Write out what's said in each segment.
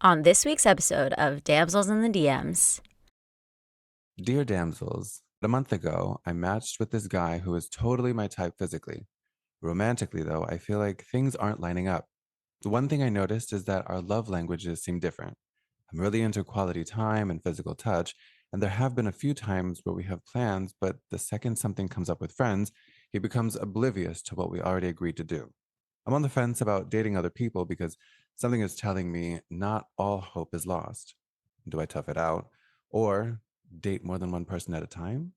on this week's episode of Damsels in the DMs. Dear damsels, a month ago, I matched with this guy who is totally my type physically. Romantically, though, I feel like things aren't lining up. The one thing I noticed is that our love languages seem different. I'm really into quality time and physical touch, and there have been a few times where we have plans, but the second something comes up with friends, he becomes oblivious to what we already agreed to do. I'm on the fence about dating other people because something is telling me not all hope is lost. Do I tough it out or date more than one person at a time?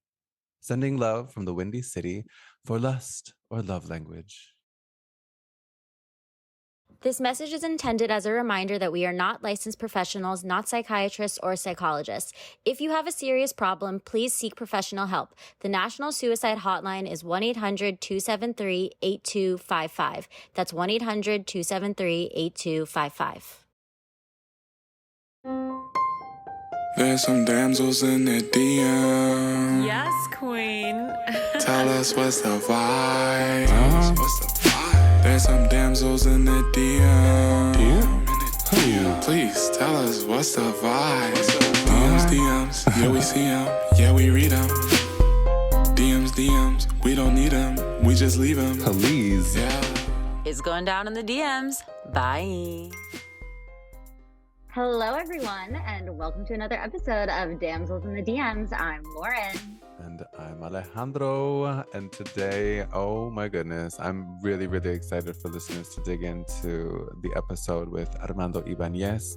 Sending love from the Windy City for lust or love language. This message is intended as a reminder that we are not licensed professionals, not psychiatrists or psychologists. If you have a serious problem, please seek professional help. The National Suicide Hotline is 1-800-273-8255. That's 1-800-273-8255. There's some damsels in the DM. Yes, queen. Tell us what's the vibe. There's some damsels in the DM. Please tell us what's the vibe. DMs, yeah we see them, yeah we read them. DMs, we don't need them, we just leave them. Please. Yeah. It's going down in the DMs. Bye. Hello, everyone, and welcome to another episode of Damsels in the DMs. I'm Lauren. And I'm Alejandro. And today, oh my goodness, I'm really, really excited for listeners to dig into the episode with Armando Ibañez,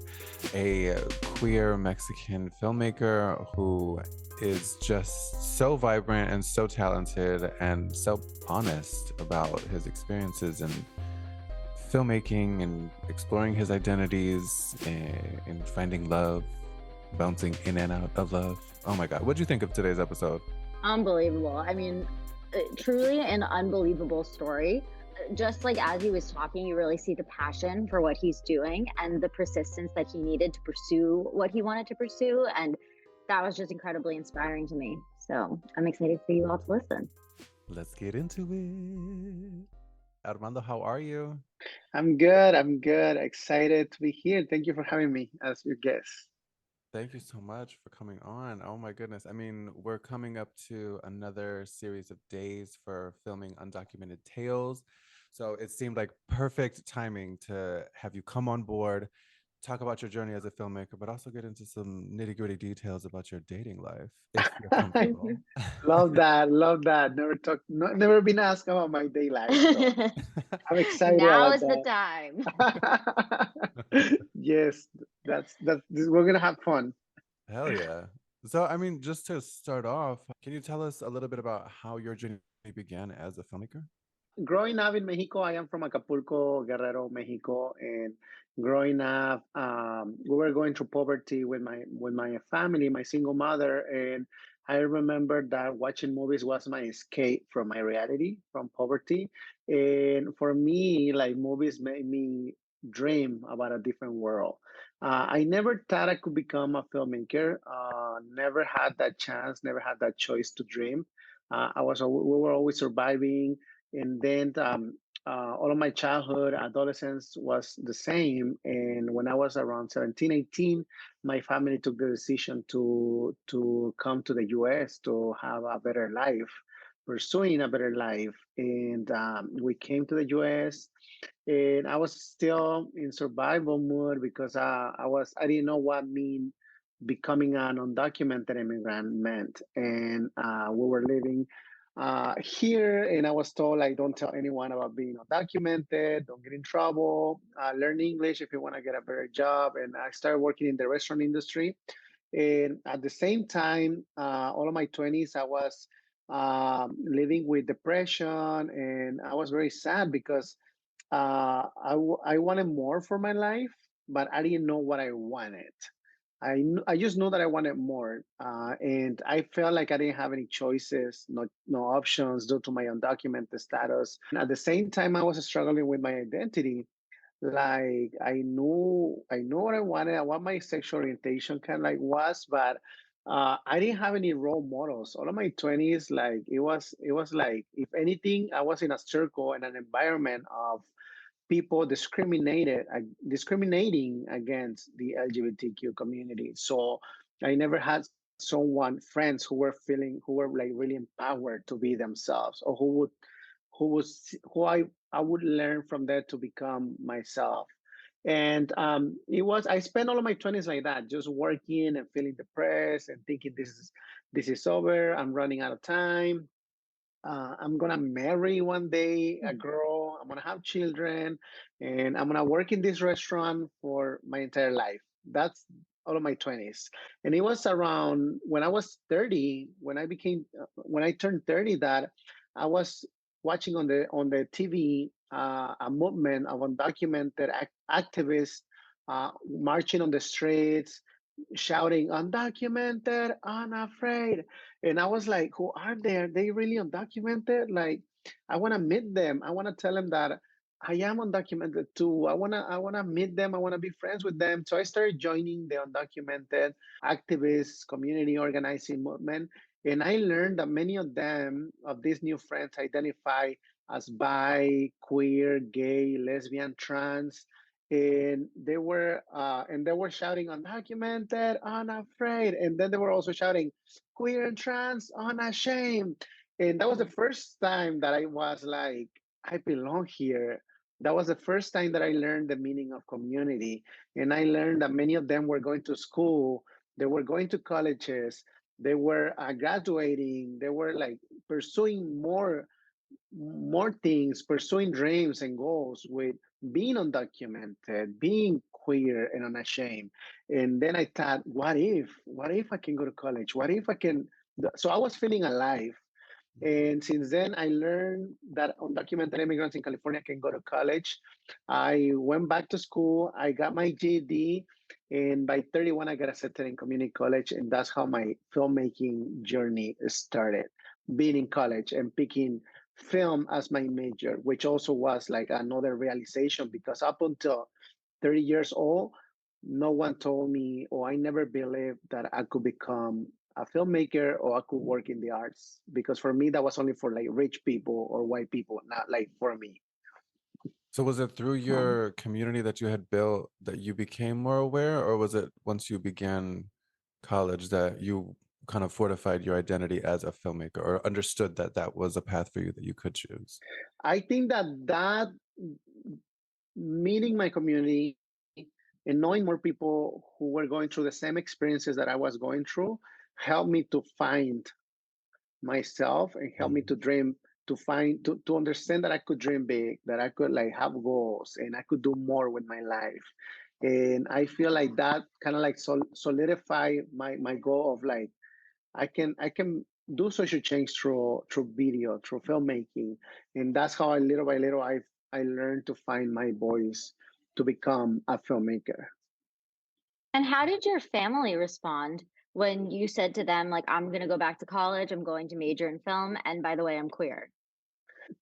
a queer Mexican filmmaker who is just so vibrant and so talented and so honest about his experiences and filmmaking and exploring his identities and finding love, bouncing in and out of love. Oh my God. What do you think of today's episode? Unbelievable. I mean, truly an unbelievable story. Just like as he was talking, you really see the passion for what he's doing and the persistence that he needed to pursue what he wanted to pursue. And that was just incredibly inspiring to me. So I'm excited for you all to listen. Let's get into it. Armando, how are you? I'm good. I'm good. Excited to be here. Thank you for having me as your guest. Thank you so much for coming on. Oh my goodness. I mean, we're coming up to another series of days for filming Undocumented Tales. So it seemed like perfect timing to have you come on board, talk about your journey as a filmmaker, but also get into some nitty-gritty details about your dating life, if you're comfortable. Love that. Love that. Never been asked about my day life. So I'm excited Now about is the time. that. Yes, we're gonna have fun. Hell yeah. So, I mean, just to start off, can you tell us a little bit about how your journey began as a filmmaker? Growing up in Mexico, I am from Acapulco, Guerrero, Mexico, and growing up, we were going through poverty with my family, my single mother, and I remember that watching movies was my escape from my reality, from poverty, and for me, like movies made me dream about a different world. I never thought I could become a filmmaker. Never had that chance. Never had that choice to dream. We were always surviving, and then all of my childhood adolescence was the same, and when I was around 17, 18, my family took the decision to come to the US to have a better life, pursuing a better life, and we came to the US, and I was still in survival mode because I didn't know what mean becoming an undocumented immigrant meant, and we were living here, and I was told like, don't tell anyone about being undocumented, don't get in trouble, learn English if you want to get a better job. And I started working in the restaurant industry, and at the same time, all of my 20s, I was living with depression, and I was very sad because I wanted more for my life, but I didn't know what I wanted. I just know that I wanted more, and I felt like I didn't have any choices, no options due to my undocumented status. And at the same time, I was struggling with my identity. Like I know what I wanted, what my sexual orientation kind of like was, but I didn't have any role models. All of my 20s, like it was like if anything, I was in a circle in an environment of people discriminating against the LGBTQ community. So I never had friends who were like really empowered to be themselves, or who I would learn from that to become myself. And I spent all of my 20s like that, just working and feeling depressed and thinking this is over. I'm running out of time. I'm gonna marry one day a girl. I'm gonna have children, and I'm gonna work in this restaurant for my entire life. That's all of my 20s. And it was around when I was 30, when I turned 30, that I was watching on the TV a movement of undocumented activists marching on the streets, shouting undocumented, unafraid. And I was like, who are they? Are they really undocumented? Like, I want to meet them. I want to tell them that I am undocumented too. I wanna meet them. I want to be friends with them. So I started joining the undocumented activists community organizing movement. And I learned that many of these new friends, identify as bi, queer, gay, lesbian, trans, and they were shouting undocumented, unafraid, and then they were also shouting queer and trans, unashamed. And that was the first time that I was like, I belong here. That was the first time that I learned the meaning of community. And I learned that many of them were going to school, they were going to colleges, they were graduating, they were like pursuing more things, pursuing dreams and goals with being undocumented, being queer and unashamed. And then I thought, what if I can go to college? What if I can? So I was feeling alive. And since then, I learned that undocumented immigrants in California can go to college. I went back to school. I got my GED. And by 31, I got accepted in community college. And that's how my filmmaking journey started, being in college and picking film as my major, which also was like another realization, because up until 30 years old, no one told me, or I never believed that I could become a filmmaker or I could work in the arts. Because for me, that was only for like rich people or white people, not like for me. So was it through your community that you had built that you became more aware, or was it once you began college that you kind of fortified your identity as a filmmaker, or understood that that was a path for you that you could choose? I think that meeting my community and knowing more people who were going through the same experiences that I was going through helped me to find myself and helped me to dream, to understand that I could dream big, that I could like have goals and I could do more with my life. And I feel like that kind of like solidify my goal of like I can do social change through video, through filmmaking. And that's how I little by little I learned to find my voice to become a filmmaker. And how did your family respond when you said to them, like, I'm going to go back to college, I'm going to major in film, and by the way, I'm queer?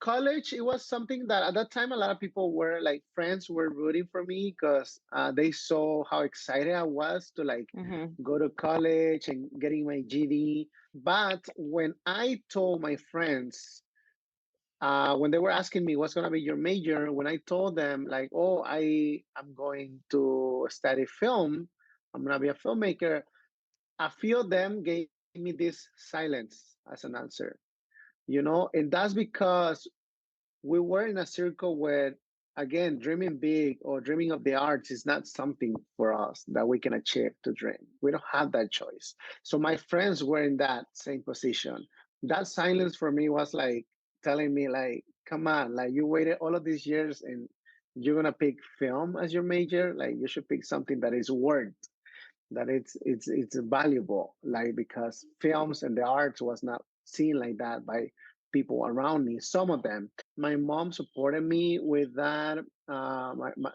College, it was something that at that time a lot of people were like, friends were rooting for me because they saw how excited I was to like Mm-hmm. go to college and getting my GD. But when I told my friends, when they were asking me what's going to be your major, when I told them like, oh, I'm going to study film, I'm going to be a filmmaker, a few of them gave me this silence as an answer, and that's because we were in a circle where, again, dreaming big or dreaming of the arts is not something for us that we can achieve to dream. We don't have that choice. So my friends were in that same position. That silence for me was like telling me, like, come on, like you waited all of these years and you're gonna pick film as your major. Like you should pick something that is worth, that it's valuable, like, because films and the arts was not seen like that by people around me. Some of them, my mom supported me with that,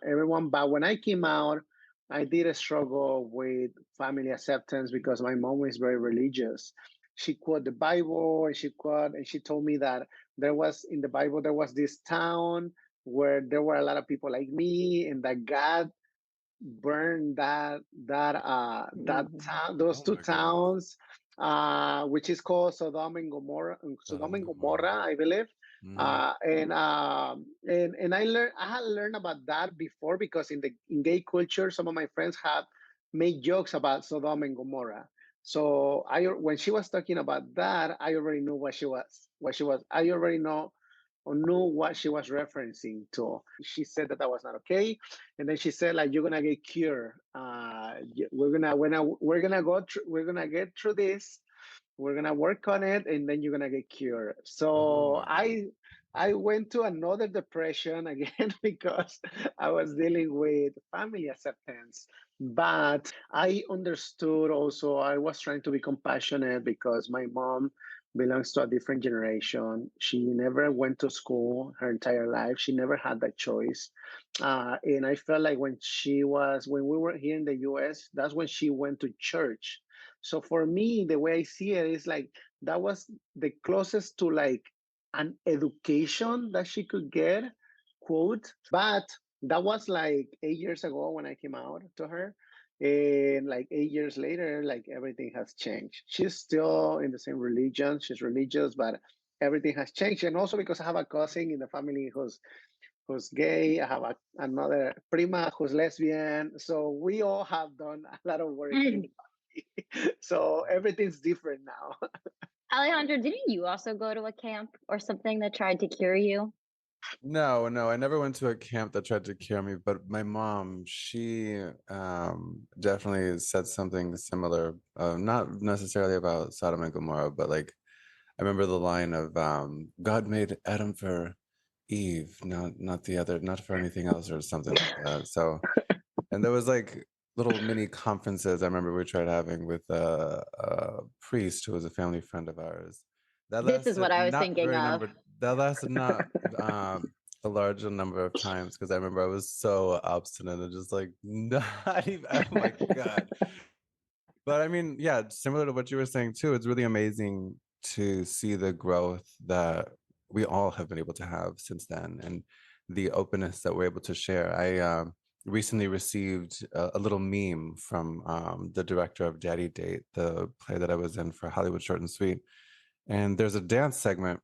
everyone. But when I came out, I did a struggle with family acceptance because my mom is very religious. She quoted the Bible, and she told me that there was in the Bible, there was this town where there were a lot of people like me, and that God burn that town, those Oh two my goodness. towns, which is called Sodom and Gomorrah, Sodom and Gomorrah. I believe. Mm. And I had learned about that before because in gay culture, some of my friends have made jokes about Sodom and Gomorrah. So when she was talking about that, I already knew what she was. I already know or knew what she was referencing to. She said that was not okay, and then she said like you're gonna get cured. We're gonna get through this, we're gonna work on it, and then you're gonna get cured. Oh So my God. I went to another depression again because I was dealing with family acceptance. But I understood also, I was trying to be compassionate because my mom belongs to a different generation. She never went to school her entire life. She never had that choice. And I felt like when we were here in the US, that's when she went to church. So for me, the way I see it is like that was the closest to like an education that she could get, quote. But that was like 8 years ago when I came out to her. And like 8 years later, like everything has changed. She's still in the same religion. She's religious, but everything has changed. And also because I have a cousin in the family who's gay. I have another prima who's lesbian. So we all have done a lot of work in the family. So everything's different now. Alejandro, didn't you also go to a camp or something that tried to cure you? No, no, I never went to a camp that tried to cure me, but my mom, she definitely said something similar. Not necessarily about Sodom and Gomorrah, but like I remember the line of God made Adam for Eve, not the other, not for anything else or something like that. So, and there was like little mini conferences I remember we tried having with a priest who was a family friend of ours. That This is what lasted I was not thinking very of. number. That lasted not a large number of times because I remember I was so obstinate and just like not even. Oh my God. But I mean, yeah, similar to what you were saying too, it's really amazing to see the growth that we all have been able to have since then and the openness that we're able to share. I recently received a little meme from the director of Daddy Date, the play that I was in for Hollywood Short and Sweet. And there's a dance segment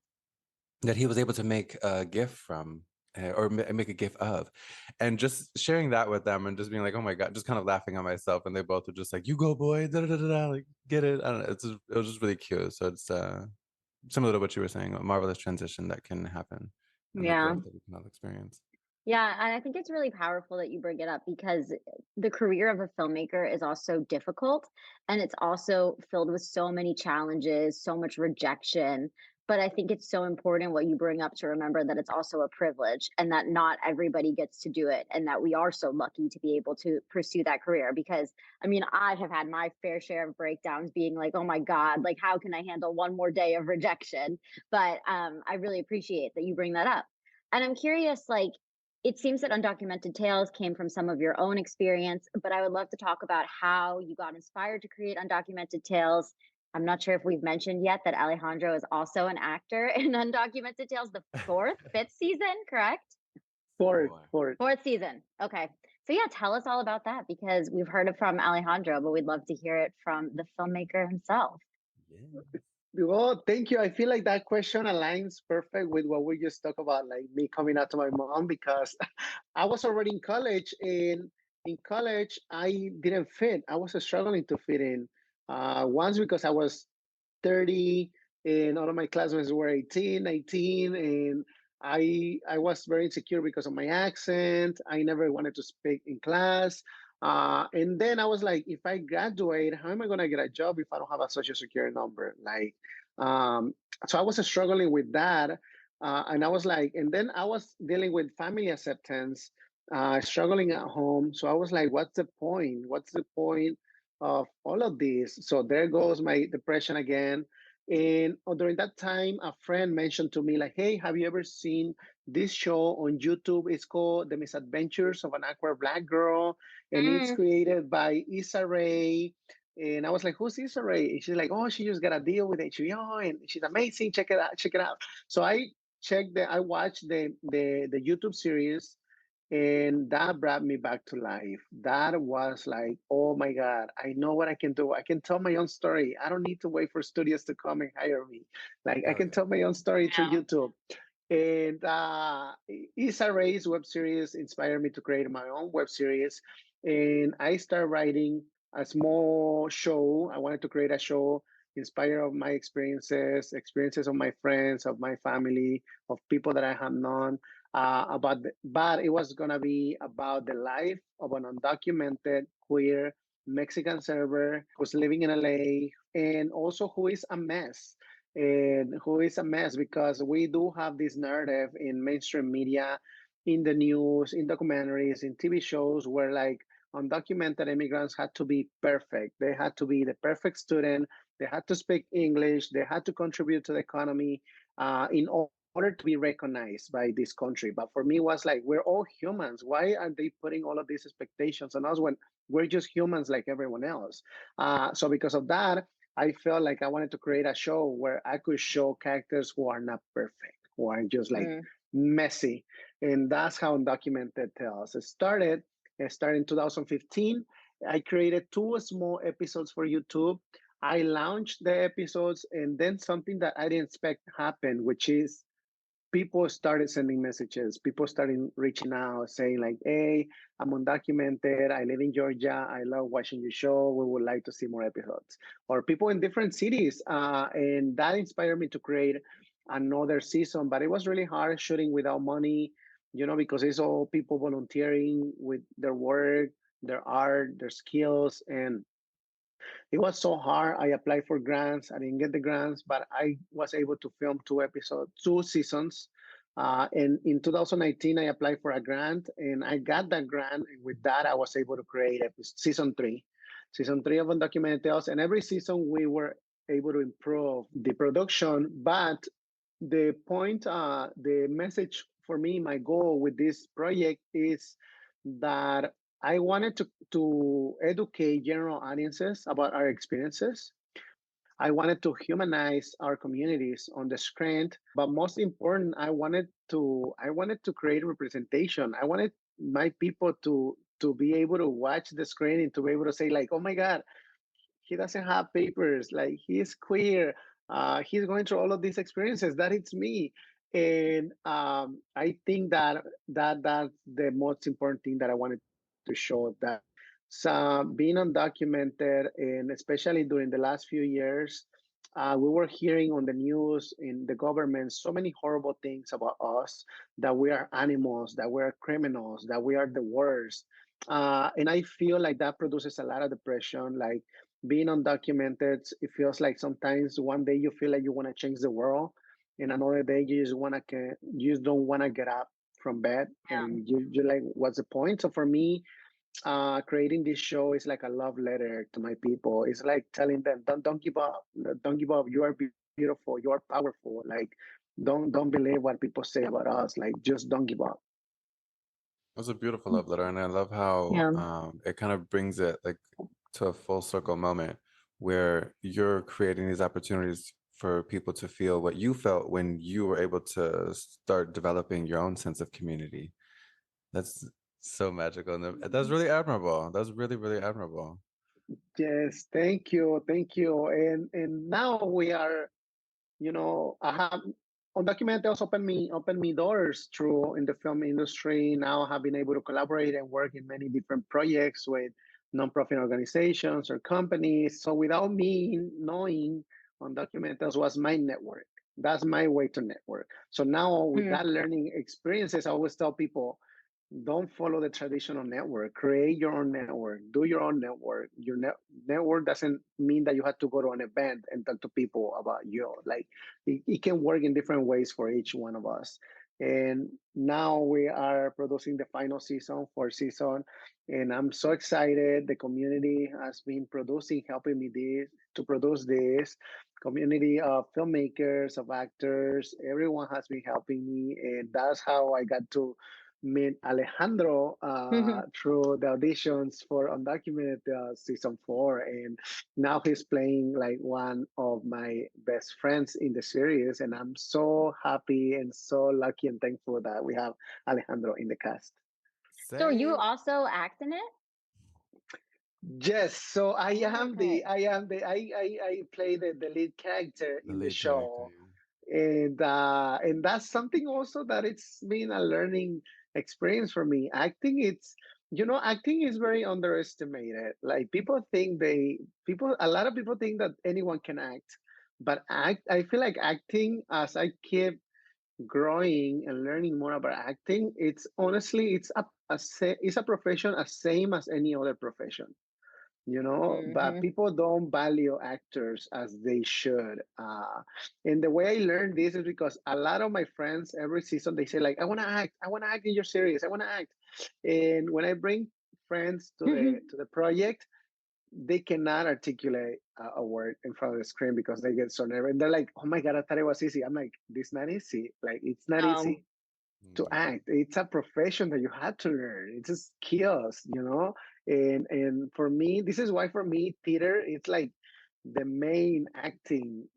that he was able to make a GIF from or make a GIF of. And just sharing that with them and just being like, oh my God, just kind of laughing at myself. And they both were just like, you go, boy, da, da, da, da, da, like, get it. I don't know. It was just really cute. So it's similar to what you were saying, a marvelous transition that can happen and the Yeah. growth that we can all experience. Yeah, and I think it's really powerful that you bring it up because the career of a filmmaker is also difficult and it's also filled with so many challenges, so much rejection. But I think it's so important what you bring up to remember that it's also a privilege and that not everybody gets to do it and that we are so lucky to be able to pursue that career because I mean, I have had my fair share of breakdowns being like, "Oh my God, like how can I handle one more day of rejection?" But I really appreciate that you bring that up. And I'm curious like it seems that Undocumented Tales came from some of your own experience, but I would love to talk about how you got inspired to create Undocumented Tales. I'm not sure if we've mentioned yet that Alejandro is also an actor in Undocumented Tales, the fifth season, correct? Fourth, Boy. fourth. Fourth season. Okay. So yeah, tell us all about that because we've heard it from Alejandro, but we'd love to hear it from the filmmaker himself. Yeah. Well, thank you. I feel like that question aligns perfect with what we just talked about, like me coming out to my mom because I was already in college, and in college I didn't fit. I was struggling to fit in. Once because I was 30 and all of my classmates were 18, 19, and I was very insecure because of my accent. I never wanted to speak in class. And then I was like, if I graduate, how am I gonna get a job if I don't have a social security number? Like, um, so I was struggling with that. And I was like, and then I was dealing with family acceptance, struggling at home. So I was like, what's the point? What's the point of all of this? So there goes my depression again. And during that time, a friend mentioned to me, like, hey, have you ever seen this show on YouTube? It's called The Misadventures of an Awkward Black Girl, and it's Mm. created by Issa Rae. And I was like, who's Issa Rae? And she's like, oh, she just got a deal with HBO and she's amazing. Check it out. Check it out. So I watched the YouTube series, and that brought me back to life. That was like, oh my God, I know what I can do. I can tell my own story. I don't need to wait for studios to come and hire me. Like I Hell can yeah. tell my own story through Yeah. YouTube. And Issa Rae's web series inspired me to create my own web series. And I started writing a small show. I wanted to create a show inspired of my experiences, experiences of my friends, of my family, of people that I have known. But it was gonna be about the life of an undocumented queer Mexican server who's living in LA and also who is a mess and who is a mess because we do have this narrative in mainstream media, in the news, in documentaries, in TV shows where like undocumented immigrants had to be perfect. They had to be the perfect student. They had to speak English. They had to contribute to the economy in order to be recognized by this country. But for me, it was like, we're all humans. Why are they putting all of these expectations on us when we're just humans like everyone else? So because of that, I felt like I wanted to create a show where I could show characters who are not perfect, who are just like messy. And that's how Undocumented Tales started. It started in 2015. I created two small episodes for YouTube. I launched the episodes, and then something that I didn't expect happened, which is people started sending messages. People started reaching out saying like, hey, I'm undocumented. I live in Georgia. I love watching your show. We would like to see more episodes. Or people in different cities. And that inspired me to create another season. But it was really hard shooting without money, because it's all people volunteering with their work, their art, their skills. And it was so hard. I applied for grants. I didn't get the grants, but I was able to film two seasons. And in 2019, I applied for a grant and I got that grant. And with that, I was able to create season three of Undocumented Tales. And every season, we were able to improve the production. But the point, the message for me, my goal with this project is that I wanted to educate general audiences about our experiences. I wanted to humanize our communities on the screen, but most important, I wanted to create representation. I wanted my people to be able to watch the screen and to be able to say like, oh my God, he doesn't have papers, like he's queer, he's going through all of these experiences, that it's me. And I think that's the most important thing that I wanted to show, that being undocumented, and especially during the last few years, we were hearing on the news, in the government, so many horrible things about us, that we are animals, that we are criminals, that we are the worst. And I feel like that produces a lot of depression. Like being undocumented, it feels like sometimes one day you feel like you want to change the world, and another day you just don't want to get up from bed, and you're like, what's the point? So for me, creating this show is like a love letter to my people. It's like telling them, don't give up, don't give up. You are beautiful, you are powerful. Like don't believe what people say about us. Like just don't give up. It was a beautiful love letter, and I love how Yeah. it kind of brings it like to a full circle moment where you're creating these opportunities for people to feel what you felt when you were able to start developing your own sense of community. That's so magical, and that's really admirable. That's really, really admirable. Yes, thank you. And now we are, I have Undocumentals open me doors through in the film industry. Now I have been able to collaborate and work in many different projects with nonprofit organizations or companies. So without me knowing, Undocumentals was my network. That's my way to network. So now with that learning experiences, I always tell people, don't follow the traditional network. Create your own network. Do your own network. Your network doesn't mean that you have to go to an event and talk to people about you. Like it can work in different ways for each one of us. And now we are producing the final season, fourth season, and I'm so excited. The community has been helping me to produce this. Community of filmmakers, of actors, everyone has been helping me, and that's how I got to meet Alejandro through the auditions for Undocumented season 4, and now he's playing like one of my best friends in the series, and I'm so happy and so lucky and thankful that we have Alejandro in the cast. So you Same. also act in it? Yes, so I Oh, am okay. I play the lead character The in the lead character. show. And that's something also that it's been a learning experience for me. Acting is very underestimated. Like a lot of people think that anyone can act, but I feel like acting, as I keep growing and learning more about acting, it's honestly it's a profession as same as any other profession, but Hmm. people don't value actors as they should. And the way I learned this is because a lot of my friends every season they say like, I want to act in your series, I want to act. And when I bring friends to the project, they cannot articulate a word in front of the screen because they get so nervous. And they're like, oh my God, I thought it was easy. I'm like, this not easy. Like, it's not Um, easy to act. It's a profession that you had to learn. It's a skills. And for me, this is why for me, theater, it's like the main acting,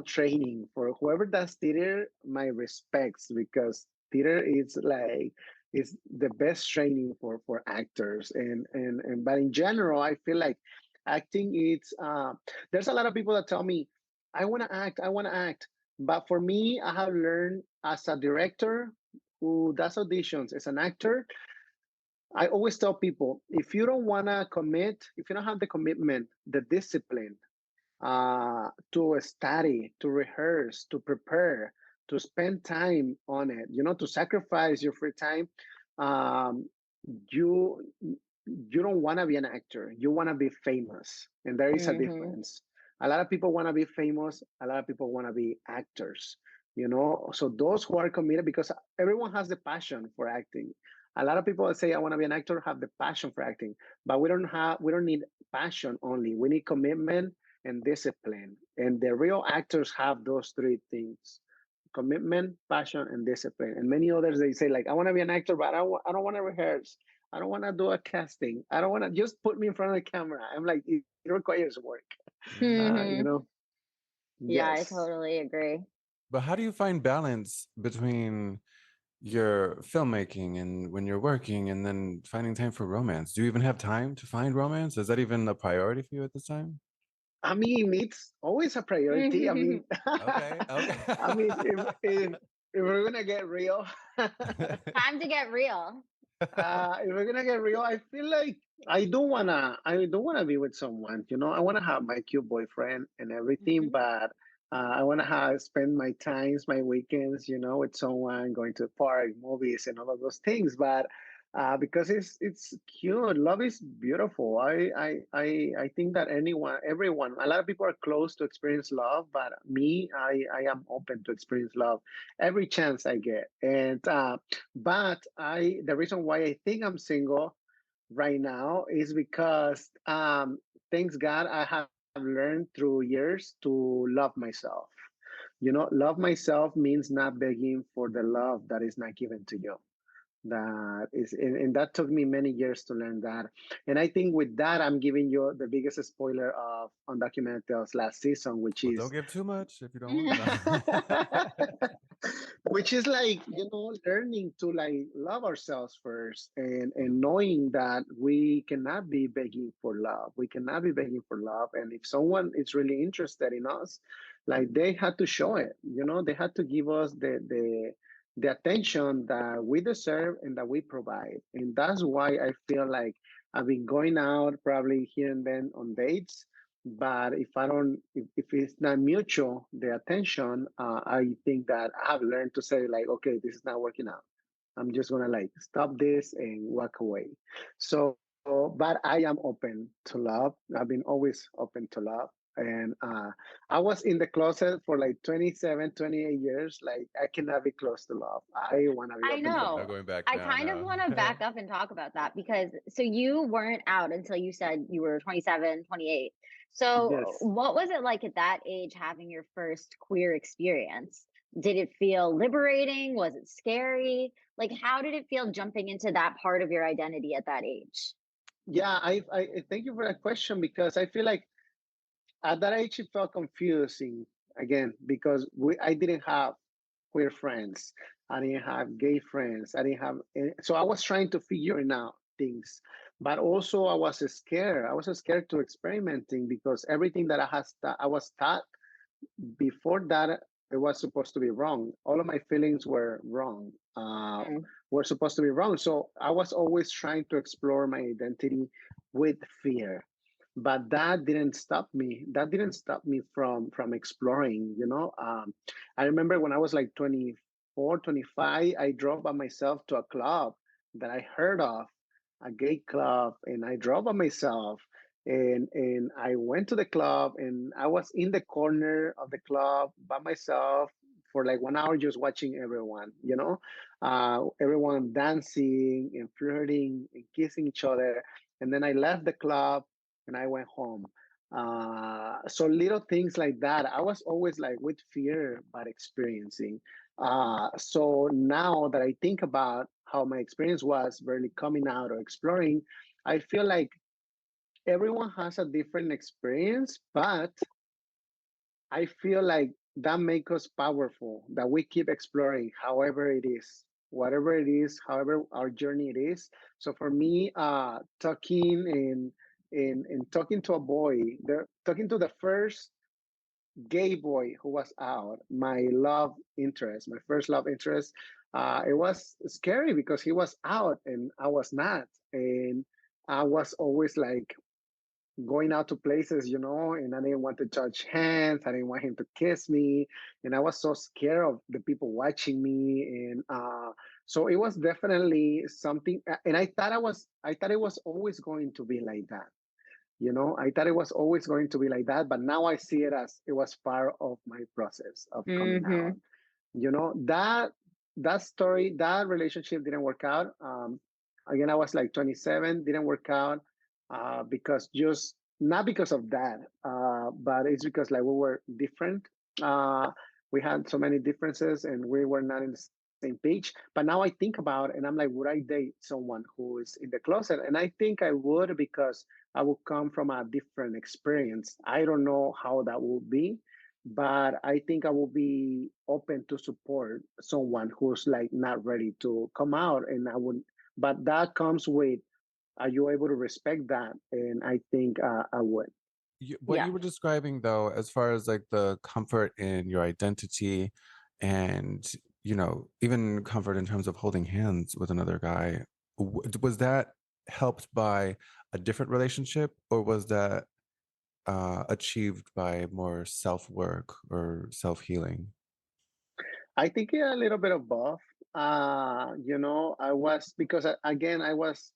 training. For whoever does theater, my respects, because theater is like is the best training for actors. And but in general, I feel like acting it's there's a lot of people that tell me, I want to act. But for me, I have learned as a director who does auditions as an actor, I always tell people, if you don't want to commit, if you don't have the commitment, the discipline to study, to rehearse, to prepare, to spend time on it, to sacrifice your free time, um, you you don't want to be an actor. You want to be famous, and there is a hmm difference. A lot of people want to be famous. A lot of people want to be actors. So those who are committed, because everyone has the passion for acting. A lot of people that say I want to be an actor have the passion for acting, but we don't need passion only. We need commitment and discipline. And the real actors have those three things: commitment, passion, and discipline. And many others, they say, like, I want to be an actor, but I don't want to rehearse. I don't want to do a casting. I don't want to just put me in front of the camera. I'm like, it requires work. Uh, you hmm know, Yeah, I yes. totally agree. But how do you find balance between your filmmaking and when you're working and then finding time for romance? Do you even have time to find romance? Is that even a priority for you at this time? I mean, it's always a priority. I mean, Okay, okay. I mean, if we're gonna get real, Time to get real. if we're gonna get real, I feel like I do wanna be with someone. I wanna have my cute boyfriend and everything, Hmm. but I wanna have spend my times, my weekends, with someone, going to the park, movies, and all of those things. But because it's cute, love is beautiful. I think that everyone, a lot of people are close to experience love, but me, I am open to experience love every chance I get, and. But the reason why I think I'm single right now is because, thanks God, I have learned through years to love myself. Love myself means not begging for the love that is not given to you. And that took me many years to learn that. And I think with that, I'm giving you the biggest spoiler of Undocumented Tales last season, which Well, don't is give too much if you don't want to. which is like, learning to like love ourselves first, and knowing that we cannot be begging for love. We cannot be begging for love. And if someone is really interested in us, like, they had to show it. They had to give us the attention that we deserve and that we provide. And that's why I feel like I've been going out probably here and then on dates, but if it's not mutual, the attention, I think that I have learned to say, like, okay, this is not working out. I'm just gonna like stop this and walk away. So, but I am open to love. I've been always open to love. And I was in the closet for like 27, 28 years. Like, I cannot be close to love. I want to be I open to No know. love. going back I now, kind of no. want to back up and talk about that because so you weren't out until you said you were 27, 28. So Yes. what was it like at that age having your first queer experience? Did it feel liberating? Was it scary? Like, how did it feel jumping into that part of your identity at that age? Yeah, I thank you for that question, because I feel like at that age, it felt confusing again, because I didn't have queer friends. I didn't have gay friends. I didn't have, so I was trying to figure out things, but also I was scared. I was scared to experimenting, because everything that I was taught before that, it was supposed to be wrong. All of my feelings were wrong. Were supposed to be wrong. So I was always trying to explore my identity with fear, but that didn't stop me. That didn't stop me from exploring. I remember when I was like 24, 25, I drove by myself to a club that I heard of, a gay club, and I drove by myself and I went to the club and I was in the corner of the club by myself for like 1 hour just watching everyone, everyone dancing and flirting and kissing each other. And then I left the club and I went home. So little things like that. I was always like with fear, but experiencing. So now that I think about how my experience was really coming out or exploring, I feel like everyone has a different experience, but I feel like that makes us powerful, that we keep exploring however it is, whatever it is, however our journey it is. So for me, talking and talking to a boy, talking to the first gay boy who was out, my love interest, my first love interest, it was scary because he was out and I was not. And I was always like going out to places, and I didn't want to touch hands. I didn't want him to kiss me. And I was so scared of the people watching me. And so it was definitely something. And I thought it was always going to be like that. I thought it was always going to be like that. But now I see it as it was part of my process of coming out. That story, that relationship didn't work out. Again, I was like 27, didn't work out because just not because of that, but it's because like we were different. We had so many differences and we were not in the same page. But now I think about it and I'm like, would I date someone who is in the closet? And I think I would because I would come from a different experience. I don't know how that will be, but I think I will be open to support someone who's like not ready to come out. And I would, but that comes with, are you able to respect that? And I think I would. What you were describing, though, as far as like the comfort in your identity and, even comfort in terms of holding hands with another guy, was that helped by a different relationship or was that achieved by more self-work or self-healing? I think a little bit of both. I was because again I was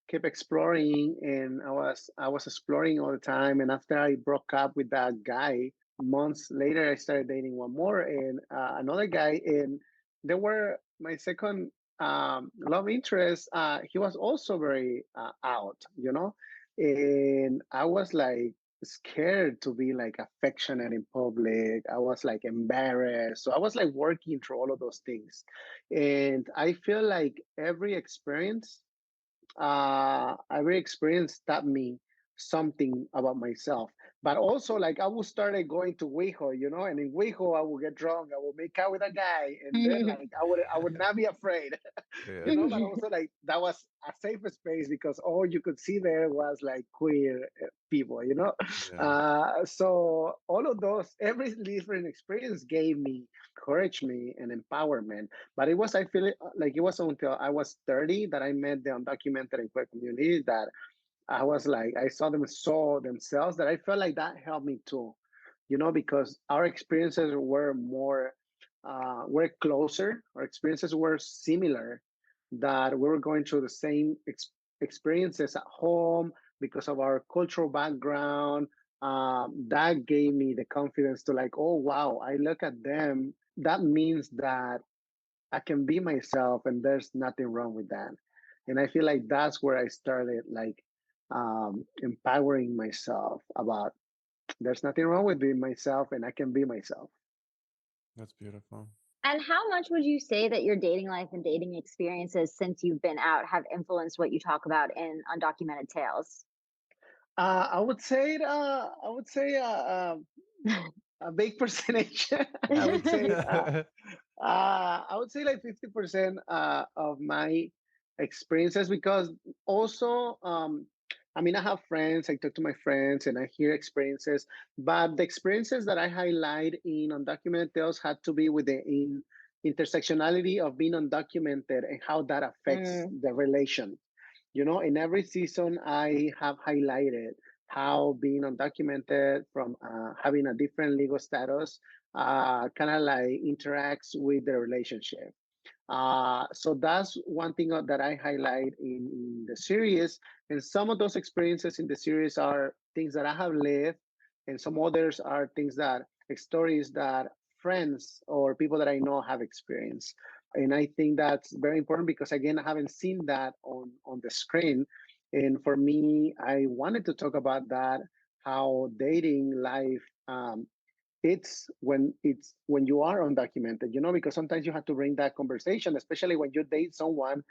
kept exploring and I was exploring all the time. And after I broke up with that guy, months later I started dating one more and another guy, and they were my second love interest. He was also very out, and I was like scared to be like affectionate in public. I was like embarrassed. So I was like working through all of those things. And I feel like every experience taught me something about myself. But also, like I would started going to Weijo, and in Weijo I would get drunk, I would make out with a guy, and then like I would not be afraid, Yeah. But also like that was a safe space because all you could see there was like queer people. Yeah. So all of those, every different experience gave me, encouraged me, and empowerment. But it was, I feel like it was until I was 30 that I met the undocumented and queer community that I was like, I saw themselves that I felt like that helped me too, because our experiences were closer, our experiences were similar, that we were going through the same experiences at home because of our cultural background. That gave me the confidence to like, oh, wow, I look at them. That means that I can be myself and there's nothing wrong with that. And I feel like that's where I started like empowering myself about there's nothing wrong with being myself and I can be myself. That's beautiful. And how much would you say that your dating life and dating experiences since you've been out have influenced what you talk about in Undocumented Tales? I would say a big percentage. I would say I would say like 50% of my experiences because also I mean, I have friends, I talk to my friends and I hear experiences, but the experiences that I highlight in undocumented tales had to be with the intersectionality of being undocumented and how that affects Mm. the relation. You know, in every season, I have highlighted how being undocumented from having a different legal status kind of like interacts with the relationship. So that's one thing that I highlight in the series. And some of those experiences in the series are things that I have lived, and some others are things that stories that friends or people that I know have experienced. And I think that's very important because again, I haven't seen that on the screen. And for me, I wanted to talk about that, how dating life it's when you are undocumented, you know, because sometimes you have to bring that conversation, especially when you date someone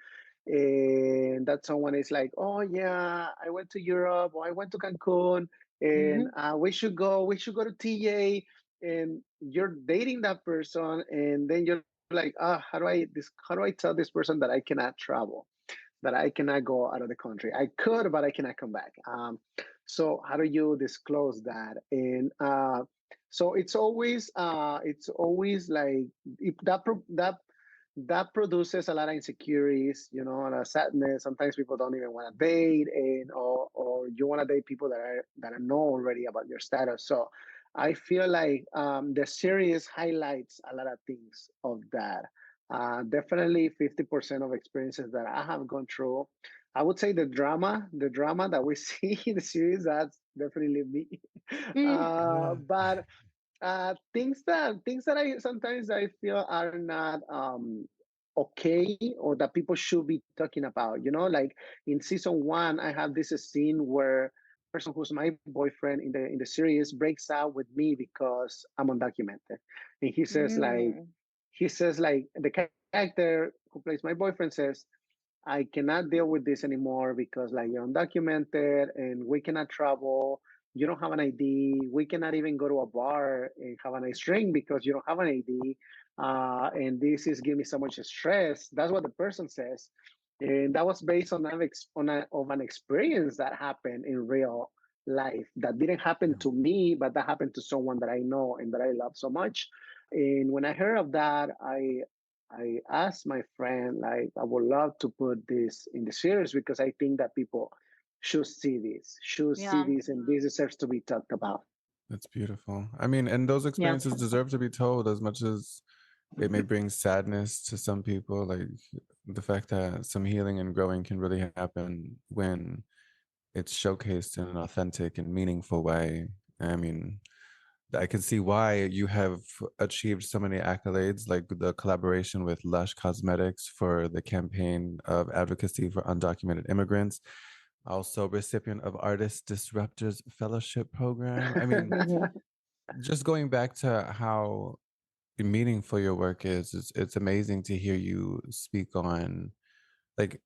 and that someone is like, oh yeah, I went to Europe or I went to Cancun and Mhm. we should go to TJ, and you're dating that person and then you're like, how do I tell this person that I cannot travel, that I cannot go out of the country? I could, but I cannot come back. So how do you disclose that? And so it's always like if that produces a lot of insecurities, you know, and a sadness. Sometimes people don't even want to date, and or you want to date people that are know already about your status. So I feel like the series highlights a lot of things of that. Definitely 50% of experiences that I have gone through. I would say the drama that we see in the series, that's definitely me. Mm. Yeah. But things that I sometimes I feel are not okay, or that people should be talking about. You know, like in season one, I have this scene where person who's my boyfriend in the series breaks out with me because I'm undocumented, and Mm. he says like the character who plays my boyfriend says, I cannot deal with this anymore because like you're undocumented and we cannot travel. You don't have an ID. We cannot even go to a bar and have a nice drink because you don't have an ID. And this is giving me so much stress. That's what the person says. And that was based of an experience that happened in real life that didn't happen to me, but that happened to someone that I know and that I love so much. And when I heard of that, I asked my friend, like, I would love to put this in the series because I think that people should see Yeah. this, and this deserves to be talked about. That's beautiful. I mean, and those Yeah. experiences deserve to be told as much as it may bring sadness to some people. Like the fact that some healing and growing can really happen when it's showcased in an authentic and meaningful way. I mean, I can see why you have achieved so many accolades, like the collaboration with Lush Cosmetics for the campaign of advocacy for undocumented immigrants, also recipient of Artist Disruptors Fellowship Program. I mean, Mhm. just going back to how meaningful your work is, it's amazing to hear you speak on like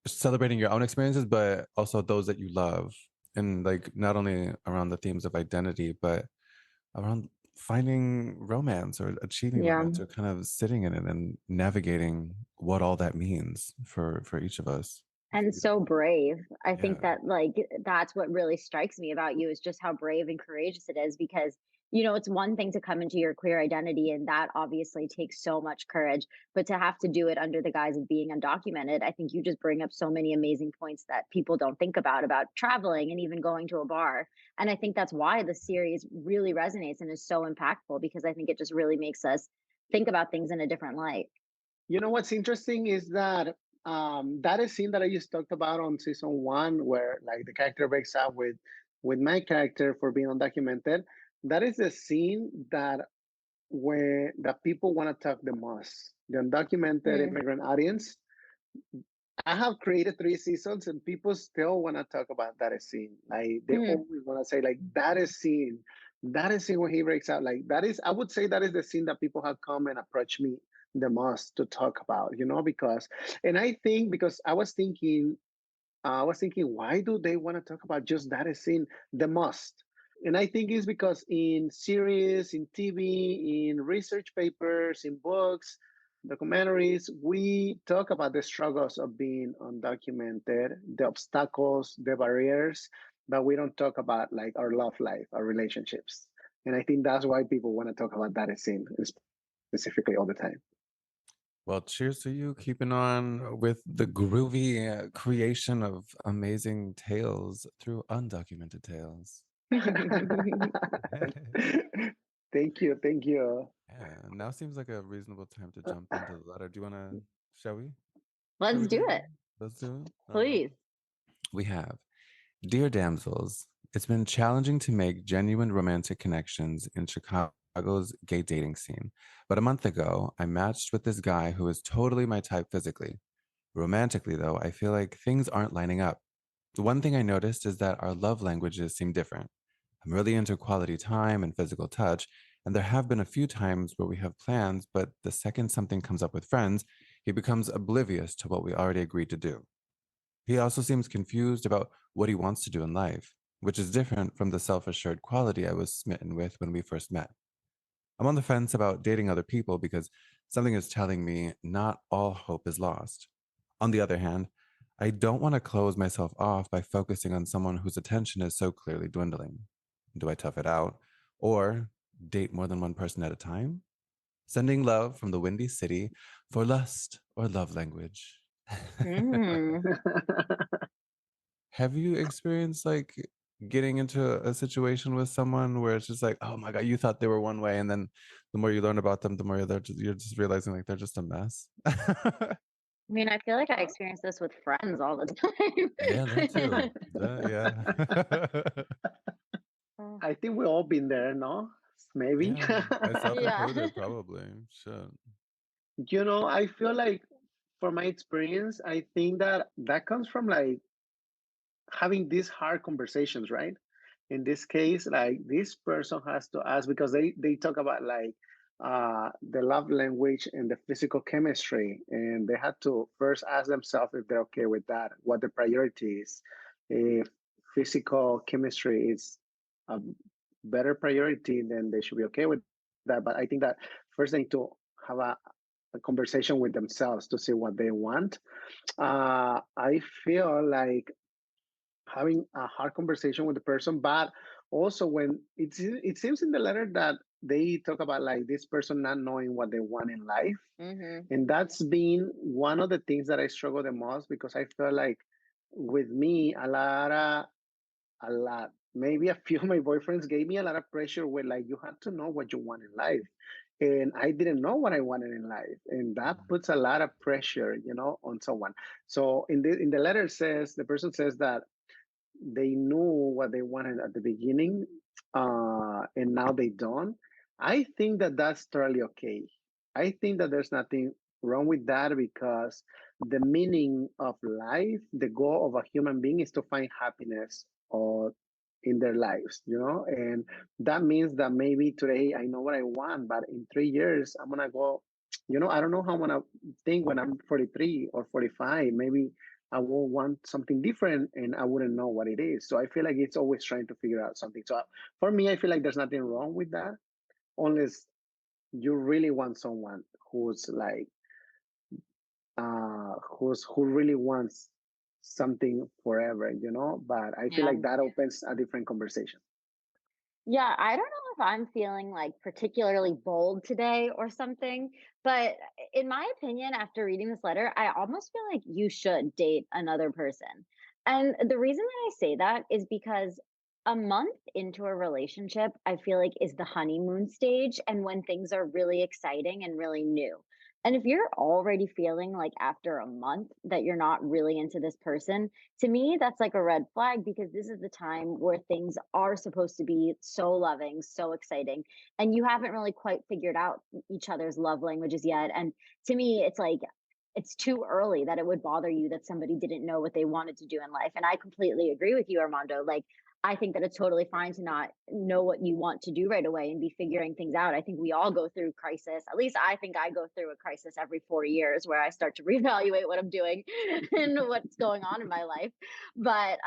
celebrating your own experiences, but also those that you love. And like not only around the themes of identity, but around finding romance or achieving Yeah. romance or kind of sitting in it and navigating what all that means for each of us. It's And so beautiful. brave. I think Yeah. that like that's what really strikes me about you is just how brave and courageous it is because it's one thing to come into your queer identity and that obviously takes so much courage, but to have to do it under the guise of being undocumented, I think you just bring up so many amazing points that people don't think about traveling and even going to a bar. And I think that's why the series really resonates and is so impactful because I think it just really makes us think about things in a different light. You know what's interesting is that that is scene that I just talked about on season one, where like the character breaks up with my character for being undocumented. That is the scene that where the people want to talk the most. The undocumented Mm. immigrant audience. I have created 3 seasons and people still want to talk about that scene. Like they Mm. always want to say like that is scene when he breaks out. Like that is, I would say that is the scene that people have come and approached me the most to talk about, because, and I think because I was thinking, why do they want to talk about just that scene the most? And I think it's because in series, in TV, in research papers, in books, documentaries, we talk about the struggles of being undocumented, the obstacles, the barriers, but we don't talk about like our love life, our relationships. And I think that's why people want to talk about that scene specifically all the time. Well, cheers to you keeping on with the groovy creation of amazing tales through undocumented tales. Thank you. Thank you. Yeah, now seems like a reasonable time to jump into the letter. Do you want to, shall we? Shall Let's we do do it, Let's do it. please. We have Dear Damsels, it's been challenging to make genuine romantic connections in Chicago's gay dating scene. But a month ago, I matched with this guy who is totally my type physically. Romantically, though, I feel like things aren't lining up. The one thing I noticed is that our love languages seem different. I'm really into quality time and physical touch, and there have been a few times where we have plans, but the second something comes up with friends, he becomes oblivious to what we already agreed to do. He also seems confused about what he wants to do in life, which is different from the self assured quality I was smitten with when we first met. I'm on the fence about dating other people because something is telling me not all hope is lost. On the other hand, I don't want to close myself off by focusing on someone whose attention is so clearly dwindling. Do I tough it out or date more than one person at a time? Sending love from the Windy City for lust or love language. Mm. Have you experienced like getting into a situation with someone where it's just like, oh my God, you thought they were one way, and then the more you learn about them, the more you're just realizing like they're just a mess? I mean, I feel like I experience this with friends all the time. Yeah, that too. Yeah. I think we've all been there, no? Maybe. Yeah, myself Yeah. included, probably. Shit. I feel like from my experience, I think that that comes from like having these hard conversations, right? In this case, like this person has to ask because they talk about like the love language and the physical chemistry, and they had to first ask themselves if they're okay with that, what the priority is, if physical chemistry is a better priority, then they should be okay with that. But I think that first they need to have a conversation with themselves to see what they want. I feel like having a hard conversation with the person, but also when it seems in the letter that they talk about like this person not knowing what they want in life, Hmm. and that's been one of the things that I struggle the most because I feel like with me a lot. Maybe a few of my boyfriends gave me a lot of pressure where like you have to know what you want in life. And I didn't know what I wanted in life. And that puts a lot of pressure, on someone. So in the letter it says the person says that they knew what they wanted at the beginning, and now they don't. I think that that's totally okay. I think that there's nothing wrong with that because the meaning of life, the goal of a human being is to find happiness or in their lives, and that means that maybe today I know what I want, but in 3 years I'm gonna go, I don't know how I'm gonna think when I'm 43 or 45. Maybe I will want something different and I wouldn't know what it is. So I feel like it's always trying to figure out something. So for me, I feel like there's nothing wrong with that, unless you really want someone who's like, who really wants something forever, But I feel Yeah. like that opens a different conversation. Yeah, I don't know if I'm feeling like particularly bold today or something, but in my opinion, after reading this letter, I almost feel like you should date another person. And the reason that I say that is because a month into a relationship, I feel like is the honeymoon stage and when things are really exciting and really new. And if you're already feeling like after a month that you're not really into this person, to me that's like a red flag because this is the time where things are supposed to be so loving, so exciting, and you haven't really quite figured out each other's love languages yet. And to me it's like it's too early that it would bother you that somebody didn't know what they wanted to do in life. And I completely agree with you, Armando. Like, I think that it's totally fine to not know what you want to do right away and be figuring things out. I think we all go through crisis. At least I think I go through a crisis every 4 years where I start to reevaluate what I'm doing and what's going on in my life. But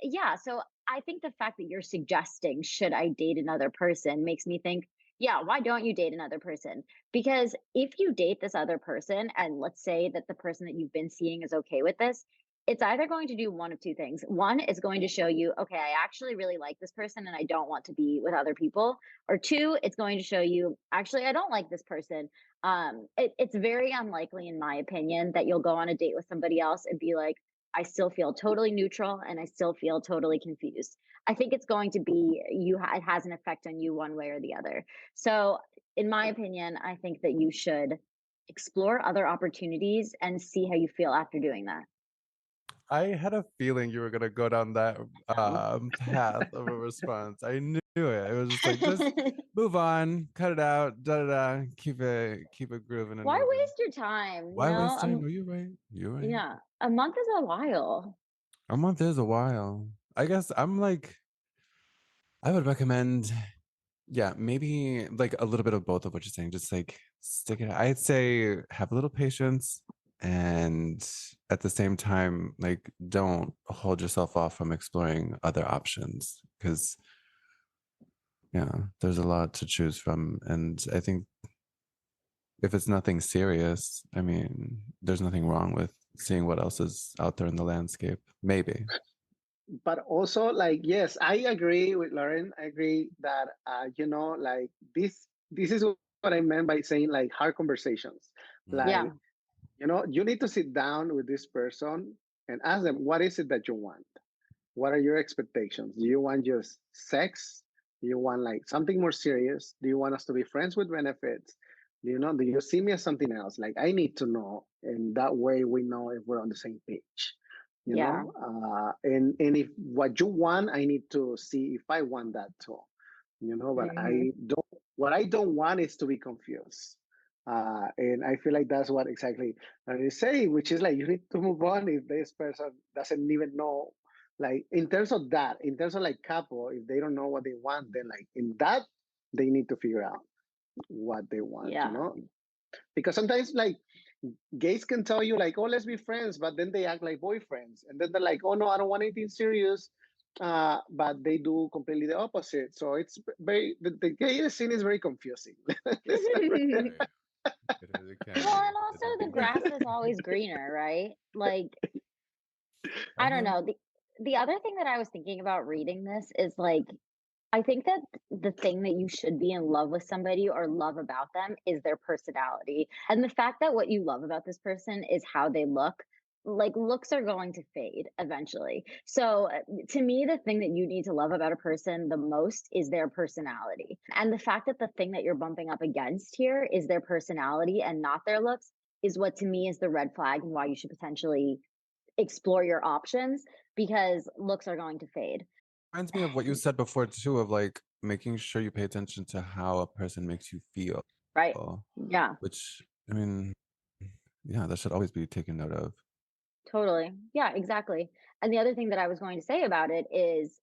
yeah, so I think the fact that you're suggesting should I date another person makes me think Yeah, why don't you date another person? Because if you date this other person, and let's say that the person that you've been seeing is okay with this, it's either going to do one of two things. One, it's going to show you, okay, I actually really like this person and I don't want to be with other people. Or two, it's going to show you, actually, I don't like this person. It's very unlikely, in my opinion, that you'll go on a date with somebody else and be like, I still feel totally neutral and I still feel totally confused. I think it's going to be it has an effect on you one way or the other. So, in my opinion, I think that you should explore other opportunities and see how you feel after doing that. I had a feeling you were gonna go down that No. path of a response. I knew it. It was just like, just move on, cut it out, da da da, keep it grooving and Why moving. waste your time? Why waste time? No, you're right. You're right. Yeah, a month is a while. A month is a while. I guess I'm like, I would recommend, yeah, maybe like a little bit of both of what you're saying. Just like stick it. I'd say have a little patience, and at the same time, like don't hold yourself off from exploring other options, because yeah, there's a lot to choose from. And I think if it's nothing serious, I mean, there's nothing wrong with seeing what else is out there in the landscape. Maybe. But also, like, yes, I agree with Lauren. I agree that like this is what I meant by saying like hard conversations. Yeah, Like, you need to sit down with this person and ask them, what is it that you want? What are your expectations? Do you want just sex? Do you want like something more serious? Do you want us to be friends with benefits? Do you see me as something else? Like, I need to know, and that way we know if we're on the same page. yeah, And if what you want, I need to see if I want that too. But hmm what I don't want is to be confused. And I feel like that's what exactly I say, which is like you need to move on if this person doesn't even know. Like in terms of that, in terms of like couple, if they don't know what they want, then like in that they need to figure out what they want. yeah. Because sometimes like gays can tell you like, oh, let's be friends, but then they act like boyfriends, and then they're like, oh no, I don't want anything serious. But they do completely the opposite. So it's the gay scene is very confusing. Right. It is, it can Well, be. and also the grass is always greener, right? Like, I don't Uh-huh. know. The other thing that I was thinking about reading this is like I think that the thing that you should be in love with somebody or love about them is their personality. And the fact that what you love about this person is how they look, like looks are going to fade eventually. So to me, the thing that you need to love about a person the most is their personality. And the fact that the thing that you're bumping up against here is their personality and not their looks is what to me is the red flag and why you should potentially explore your options because looks are going to fade. Reminds me of what you said before too, of like making sure you pay attention to how a person makes you feel, Right. Yeah. which I mean, yeah, that should always be taken note of. Totally. Yeah, exactly. And the other thing that I was going to say about it is,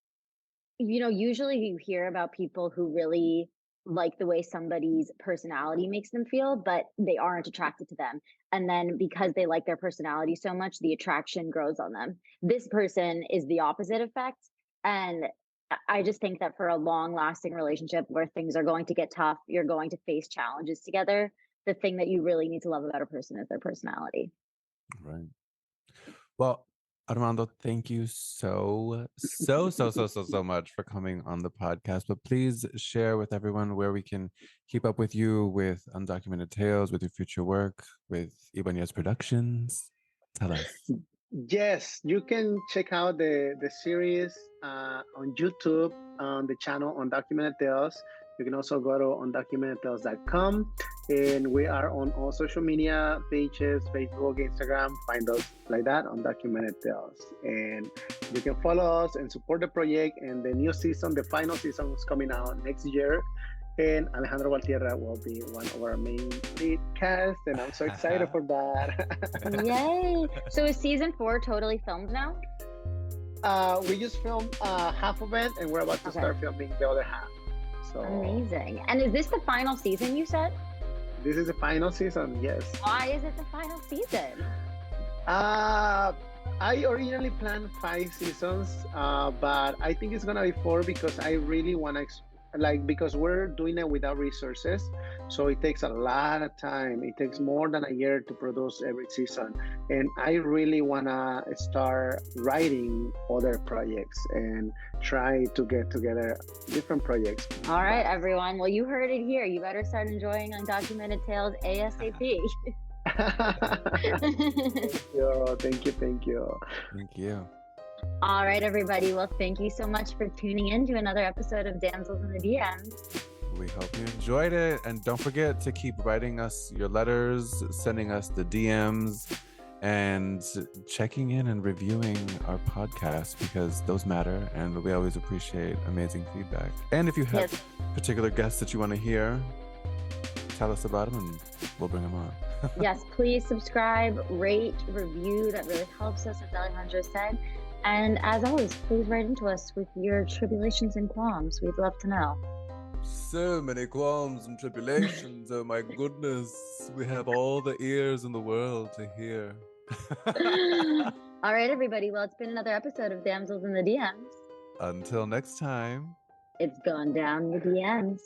usually you hear about people who really like the way somebody's personality makes them feel, but they aren't attracted to them. And then because they like their personality so much, the attraction grows on them. This person is the opposite effect. And I just think that for a long lasting relationship where things are going to get tough, you're going to face challenges together. The thing that you really need to love about a person is their personality. Right. Well, Armando, thank you so much for coming on the podcast. But please share with everyone where we can keep up with you with Undocumented Tales, with your future work, with Ibañez Productions. Tell us. Yes, you can check out the series on YouTube on the channel Undocumented Tales. You can also go to undocumentedtales.com, and we are on all social media pages, Facebook, Instagram. Find us like that, Undocumented Tales, and you can follow us and support the project. And the new season, the final season, is coming out next year. And Alejandro Valtierra will be one of our main lead cast, and I'm so excited for that. Yay! So is season 4 totally filmed now? We just filmed half of it, and we're about to start filming the other half. So Amazing. And is this the final season you said? this is the final season. Yes. Why is it the final season? I originally planned 5 seasons, but I think it's gonna be 4 because I really want to like because we're doing it without resources, so it takes a lot of time. It takes more than a year to produce every season, and I really want to start writing other projects and try to get together different projects. All right, everyone. Well, you heard it here. You better start enjoying Undocumented Tales ASAP. Thank you. Thank you. All right, everybody. Well, thank you so much for tuning in to another episode of Damsels in the DMs. We hope you enjoyed it. And don't forget to keep writing us your letters, sending us the DMs, and checking in and reviewing our podcast, because those matter. And we always appreciate amazing feedback. And if you have particular guests that you want to hear, tell us about them and we'll bring them on. Yes, please subscribe, rate, review. That really helps us, as Alejandro said. And as always, please write into us with your tribulations and qualms. We'd love to know. So many qualms and tribulations. Oh my goodness. We have all the ears in the world to hear. All right, everybody. Well, it's been another episode of Damsels in the DMs. Until next time. It's gone down the DMs.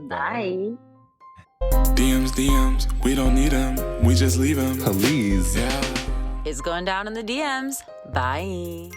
Bye. DMs, we don't need them. We just leave them. Please. Yeah. It's going down in the DMs. Bye.